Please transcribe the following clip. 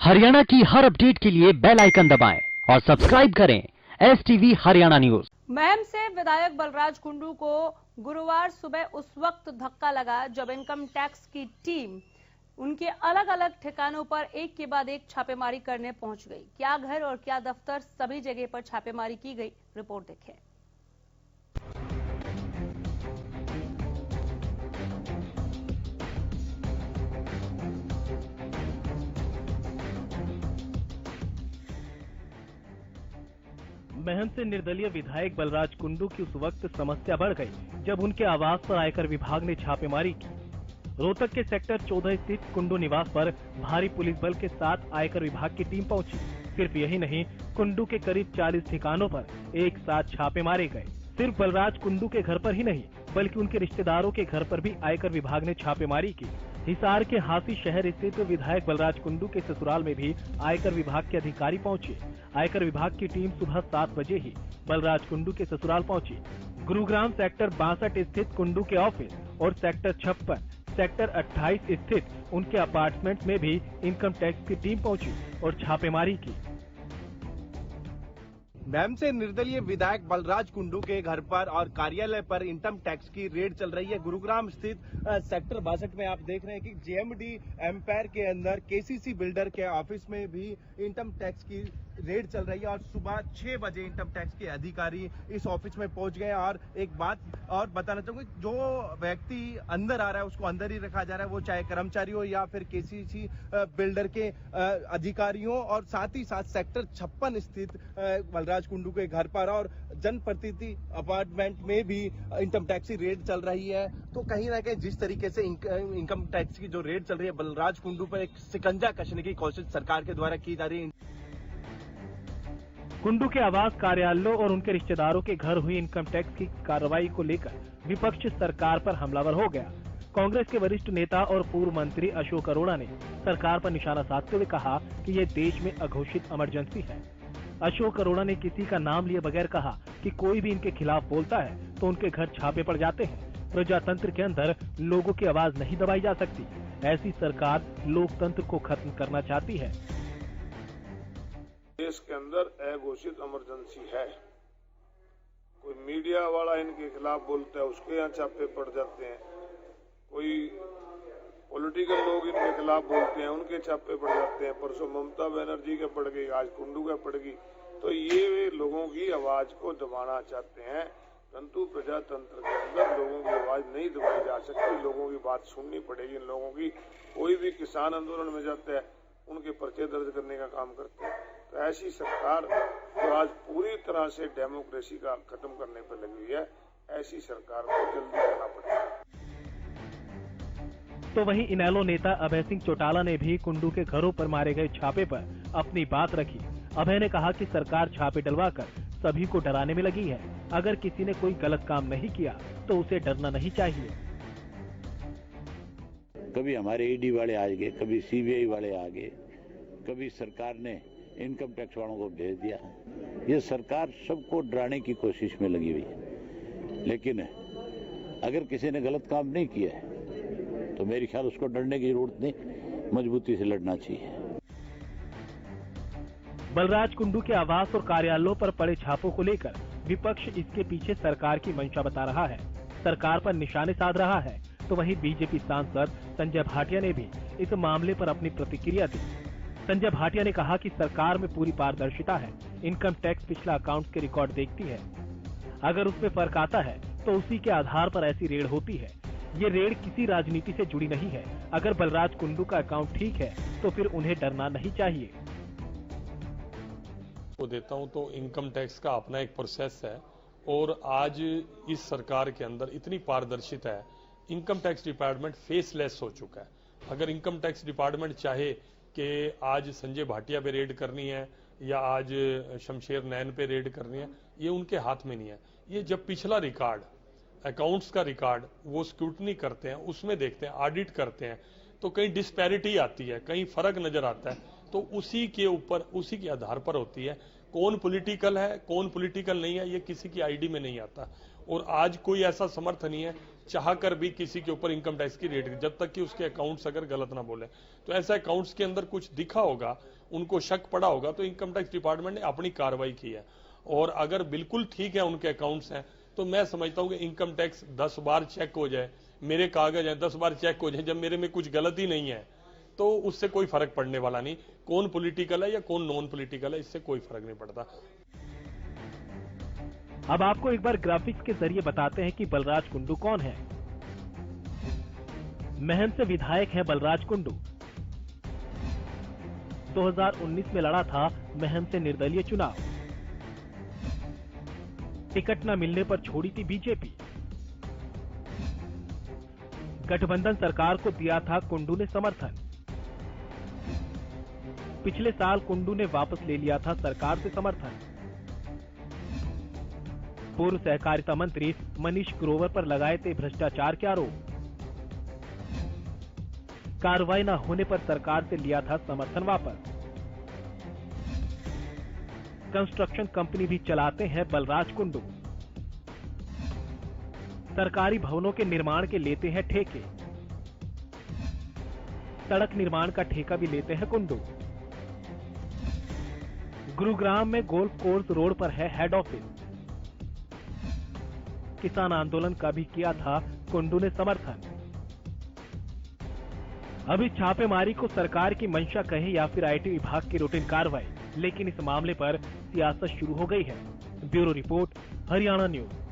हरियाणा की हर अपडेट के लिए बेल आइकन दबाएं और सब्सक्राइब करें STV हरियाणा न्यूज। महम से विधायक बलराज कुंडू को गुरुवार सुबह उस वक्त धक्का लगा जब इनकम टैक्स की टीम उनके अलग अलग ठिकानों पर एक के बाद एक छापेमारी करने पहुंच गई। क्या घर और क्या दफ्तर, सभी जगह पर छापेमारी की गई। रिपोर्ट देखें। महम से निर्दलीय विधायक बलराज कुंडू की उस वक्त समस्या बढ़ गई जब उनके आवास पर आयकर विभाग ने छापेमारी की। रोहतक के सेक्टर 14 स्थित कुंडू निवास पर भारी पुलिस बल के साथ आयकर विभाग की टीम पहुंची। सिर्फ यही नहीं, कुंडू के करीब 40 ठिकानों पर एक साथ छापे मारे गए। सिर्फ बलराज कुंडू के घर पर ही नहीं, बल्कि उनके रिश्तेदारों के घर पर भी आयकर विभाग ने छापेमारी की। हिसार के हासी शहर स्थित विधायक बलराज कुंडू के ससुराल में भी आयकर विभाग के अधिकारी पहुंचे। आयकर विभाग की टीम सुबह 7 बजे ही बलराज कुंडू के ससुराल पहुंची। गुरुग्राम सेक्टर 62 स्थित कुंडू के ऑफिस और सेक्टर 56, सेक्टर 28 स्थित उनके अपार्टमेंट में भी इनकम टैक्स की टीम पहुंची और छापेमारी की। महम से निर्दलीय विधायक बलराज कुंडू के घर पर और कार्यालय पर इनकम टैक्स की रेड चल रही है। गुरुग्राम स्थित सेक्टर 62 में आप देख रहे हैं कि JMD एम्पायर के अंदर KCC बिल्डर के ऑफिस में भी इनकम टैक्स की रेड चल रही है और सुबह 6 बजे इनकम टैक्स के अधिकारी इस ऑफिस में पहुंच गए। और एक बात और बताना चाहूंगा, जो व्यक्ति अंदर आ रहा है उसको अंदर ही रखा जा रहा है, वो चाहे कर्मचारी हो या फिर KCC बिल्डर के अधिकारियों, और साथ ही साथ सेक्टर 56 स्थित बलराज कुंडू के घर पर और जनप्रतिनिधि अपार्टमेंट में भी इनकम टैक्स की रेड चल रही है। तो कहीं ना कहीं जिस तरीके से इनकम टैक्स की जो रेड चल रही है, बलराज कुंडू पर एक शिकंजा कसने की कोशिश सरकार के द्वारा की जा रही है। कुंडू के आवास, कार्यालयों और उनके रिश्तेदारों के घर हुई इनकम टैक्स की कार्रवाई को लेकर विपक्ष सरकार पर हमलावर हो गया। कांग्रेस के वरिष्ठ नेता और पूर्व मंत्री अशोक अरोड़ा ने सरकार पर निशाना साधते हुए कहा कि ये देश में अघोषित इमरजेंसी है। अशोक अरोड़ा ने किसी का नाम लिए बगैर कहा कि कोई भी इनके खिलाफ बोलता है तो उनके घर छापे पड़ जाते हैं। प्रजातंत्र के अंदर लोगों की आवाज नहीं दबाई जा सकती। ऐसी सरकार लोकतंत्र को खत्म करना चाहती है। देश के अंदर अघोषित इमरजेंसी है। कोई मीडिया वाला इनके खिलाफ बोलता है, उसके यहाँ छापे पड़ जाते हैं। कोई पॉलिटिकल लोग इनके खिलाफ बोलते हैं, उनके छापे पड़ जाते हैं। परसों ममता बनर्जी के पड़ गई, आज कुंडू का पड़ गई। तो ये लोगों की आवाज को दबाना चाहते हैं, परंतु प्रजातंत्र के अंदर लोगों की आवाज नहीं दबाई जा सकती। लोगों की बात सुननी पड़ेगी। इन लोगों की कोई भी किसान आंदोलन में जाता है, उनके पर्चे दर्ज करने का काम करते हैं। तो ऐसी सरकार जो आज पूरी तरह से डेमोक्रेसी का खत्म करने पर लगी हुई है, ऐसी सरकार को जल्दी करना पड़ेगा। तो वहीं इनेलो नेता अभय सिंह चौटाला ने भी कुंडू के घरों पर मारे गए छापे पर अपनी बात रखी। अभय ने कहा कि सरकार छापे डलवाकर सभी को डराने में लगी है। अगर किसी ने कोई गलत काम नहीं किया तो उसे डरना नहीं चाहिए। कभी हमारे ED वाले आ गए, कभी CBI वाले आ गए, कभी सरकार ने इनकम टैक्स वालों को भेज दिया। ये सरकार सबको डराने की कोशिश में लगी हुई है। लेकिन अगर किसी ने गलत काम नहीं किया है तो मेरे ख्याल उसको डरने की जरूरत नहीं, मजबूती से लड़ना चाहिए। बलराज कुंडू के आवास और कार्यालयों पर पड़े छापों को लेकर विपक्ष इसके पीछे सरकार की मंशा बता रहा है, सरकार पर निशाने साध रहा है। तो वहीं बीजेपी सांसद संजय भाटिया ने भी इस मामले पर अपनी प्रतिक्रिया दी। संजय भाटिया ने कहा कि सरकार में पूरी पारदर्शिता है। इनकम टैक्स पिछला अकाउंट के रिकॉर्ड देखती है। अगर उसमें फर्क आता है तो उसी के आधार पर ऐसी रेड होती है। ये रेड किसी राजनीति से जुड़ी नहीं है। अगर बलराज कुंडू का अकाउंट ठीक है तो फिर उन्हें डरना नहीं चाहिए। को देता हूं तो इनकम टैक्स का अपना एक प्रोसेस है और आज इस सरकार के अंदर इतनी पारदर्शिता है, इनकम टैक्स डिपार्टमेंट फेसलेस हो चुका है। अगर इनकम टैक्स डिपार्टमेंट चाहे कि आज संजय भाटिया पे रेड करनी है या आज शमशेर नैन पे रेड करनी है, ये उनके हाथ में नहीं है। ये जब पिछला रिकॉर्ड, अकाउंट्स का रिकॉर्ड वो स्क्रूटनी करते हैं, उसमें देखते हैं, ऑडिट करते हैं, तो कहीं डिस्पैरिटी आती है, कहीं फर्क नजर आता है, तो उसी के ऊपर, उसी के आधार पर होती है। कौन पॉलिटिकल है, कौन पॉलिटिकल नहीं है, ये किसी की आईडी में नहीं आता। और आज कोई ऐसा समर्थ नहीं है चाहकर भी किसी के ऊपर इनकम टैक्स की रेड, जब तक कि उसके अकाउंट्स अगर गलत ना बोले। तो ऐसा अकाउंट्स के अंदर कुछ दिखा होगा, उनको शक पड़ा होगा, तो इनकम टैक्स डिपार्टमेंट ने अपनी कार्रवाई की है। और अगर बिल्कुल ठीक है उनके अकाउंट्स हैं, तो मैं समझता हूं कि इनकम टैक्स 10 बार चेक हो जाए, मेरे कागज हैं 10 बार चेक हो जाए, जब मेरे में कुछ गलती नहीं है तो उससे कोई फर्क पड़ने वाला नहीं। कौन पॉलिटिकल है या कौन नॉन पॉलिटिकल है, इससे कोई फर्क नहीं पड़ता। अब आपको एक बार ग्राफिक्स के जरिए बताते हैं कि बलराज कुंडू कौन है। महम से विधायक है बलराज कुंडू। 2019 में लड़ा था महम से निर्दलीय चुनाव। टिकट न मिलने पर छोड़ी थी बीजेपी। गठबंधन सरकार को दिया था कुंडू ने समर्थन। पिछले साल कुंडू ने वापस ले लिया था सरकार से समर्थन। पूर्व सहकारिता मंत्री मनीष ग्रोवर पर लगाए थे भ्रष्टाचार के आरोप। कार्रवाई न होने पर सरकार से लिया था समर्थन वापस। कंस्ट्रक्शन कंपनी भी चलाते हैं बलराज कुंडू। सरकारी भवनों के निर्माण के लेते हैं ठेके। सड़क निर्माण का ठेका भी लेते हैं कुंडू। गुरुग्राम में गोल्फ कोर्स रोड पर है हेड ऑफिस। किसान आंदोलन का भी किया था कुंडू ने समर्थन। अभी छापेमारी को सरकार की मंशा कहे या फिर आईटी विभाग की रूटीन कार्रवाई, लेकिन इस मामले पर सियासत शुरू हो गई है। Bureau report, Haryana news.